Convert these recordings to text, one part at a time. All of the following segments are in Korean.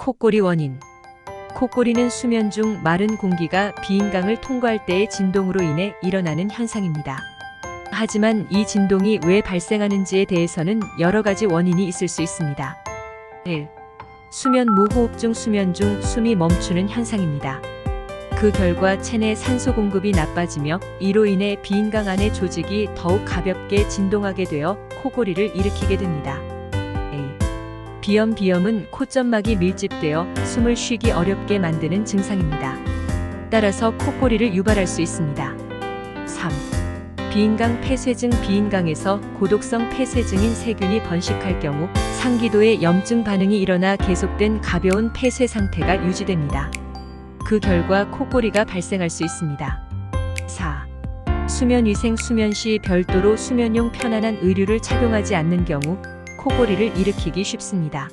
코골이 원인. 코골이는 수면 중 마른 공기가 비인강을 통과할 때의 진동으로 인해 일어나는 현상입니다. 하지만 이 진동이 왜 발생하는지에 대해서는 여러 가지 원인이 있을 수 있습니다. 1. 수면 무호흡 중 수면 중 숨이 멈추는 현상입니다. 그 결과 체내 산소 공급이 나빠지며 이로 인해 비인강 안의 조직이 더욱 가볍게 진동하게 되어 코골이를 일으키게 됩니다. 비염은 콧점막이 밀집되어 숨을 쉬기 어렵게 만드는 증상입니다. 따라서 코골이를 유발할 수 있습니다. 3. 비인강 폐쇄증. 비인강에서 고독성 폐쇄증인 세균이 번식할 경우 상기도에 염증 반응이 일어나 계속된 가벼운 폐쇄 상태가 유지됩니다. 그 결과 코골이가 발생할 수 있습니다. 4. 수면위생. 수면 시 별도로 수면용 편안한 의류를 착용하지 않는 경우 코골이를 일으키기 쉽습니다.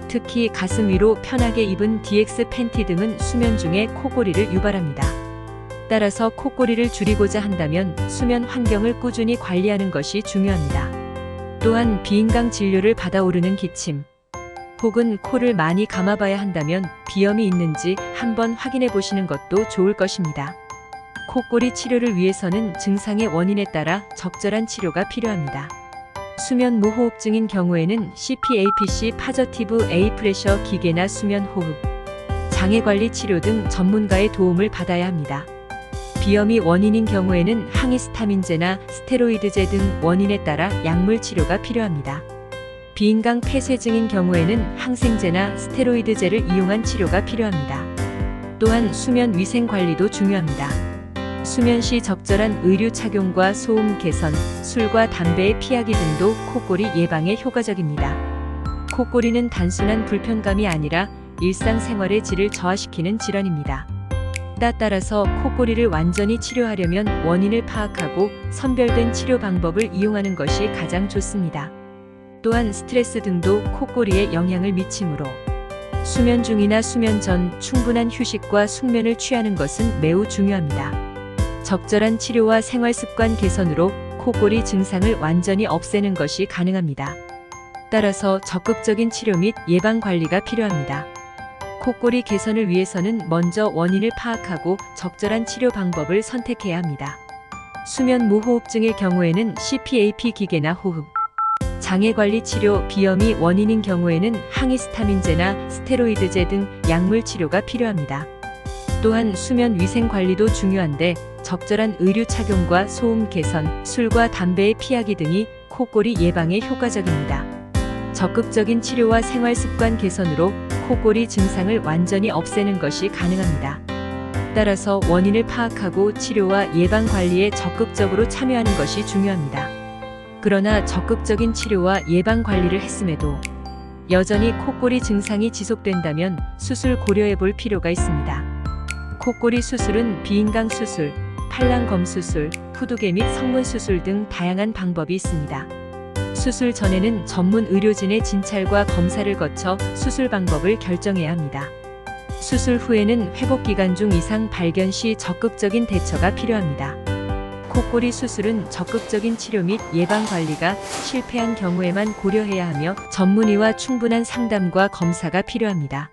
특히 가슴 위로 편하게 입은 DX 팬티 등은 수면 중에 코골이를 유발합니다. 따라서 코골이를 줄이고자 한다면 수면 환경을 꾸준히 관리하는 것이 중요합니다. 또한 비인강 진료를 받아오르는 기침 혹은 코를 많이 감아봐야 한다면 비염이 있는지 한번 확인해 보시는 것도 좋을 것입니다. 코골이 치료를 위해서는 증상의 원인에 따라 적절한 치료가 필요합니다. 수면 무호흡증인 경우에는 CPAPC 파저티브 에이프레셔 기계나 수면 호흡, 장애관리 치료 등 전문가의 도움을 받아야 합니다. 비염이 원인인 경우에는 항히스타민제나 스테로이드제 등 원인에 따라 약물 치료가 필요합니다. 비인강 폐쇄증인 경우에는 항생제나 스테로이드제를 이용한 치료가 필요합니다. 또한 수면 위생 관리도 중요합니다. 수면 시 적절한 의류 착용과 소음 개선, 술과 담배의 피하기 등도 코골이 예방에 효과적입니다. 코골이는 단순한 불편감이 아니라 일상생활의 질을 저하시키는 질환입니다. 따라서 코골이를 완전히 치료하려면 원인을 파악하고 선별된 치료 방법을 이용하는 것이 가장 좋습니다. 또한 스트레스 등도 코골이에 영향을 미치므로 수면 중이나 수면 전 충분한 휴식과 숙면을 취하는 것은 매우 중요합니다. 적절한 치료와 생활습관 개선으로 코골이 증상을 완전히 없애는 것이 가능합니다. 따라서 적극적인 치료 및 예방 관리가 필요합니다. 코골이 개선을 위해서는 먼저 원인을 파악하고 적절한 치료 방법을 선택해야 합니다. 수면 무호흡증의 경우에는 CPAP 기계나 호흡, 장애관리 치료, 비염이 원인인 경우에는 항히스타민제나 스테로이드제 등 약물 치료가 필요합니다. 또한 수면 위생 관리도 중요한데 적절한 의류 착용과 소음 개선, 술과 담배의 피하기 등이 코골이 예방에 효과적입니다. 적극적인 치료와 생활 습관 개선으로 코골이 증상을 완전히 없애는 것이 가능합니다. 따라서 원인을 파악하고 치료와 예방 관리에 적극적으로 참여하는 것이 중요합니다. 그러나 적극적인 치료와 예방 관리를 했음에도 여전히 코골이 증상이 지속된다면 수술 고려해 볼 필요가 있습니다. 코골이 수술은 비인강 수술, 팔랑검 수술, 후두개 및 성문 수술 등 다양한 방법이 있습니다. 수술 전에는 전문 의료진의 진찰과 검사를 거쳐 수술 방법을 결정해야 합니다. 수술 후에는 회복 기간 중 이상 발견 시 적극적인 대처가 필요합니다. 코골이 수술은 적극적인 치료 및 예방 관리가 실패한 경우에만 고려해야 하며 전문의와 충분한 상담과 검사가 필요합니다.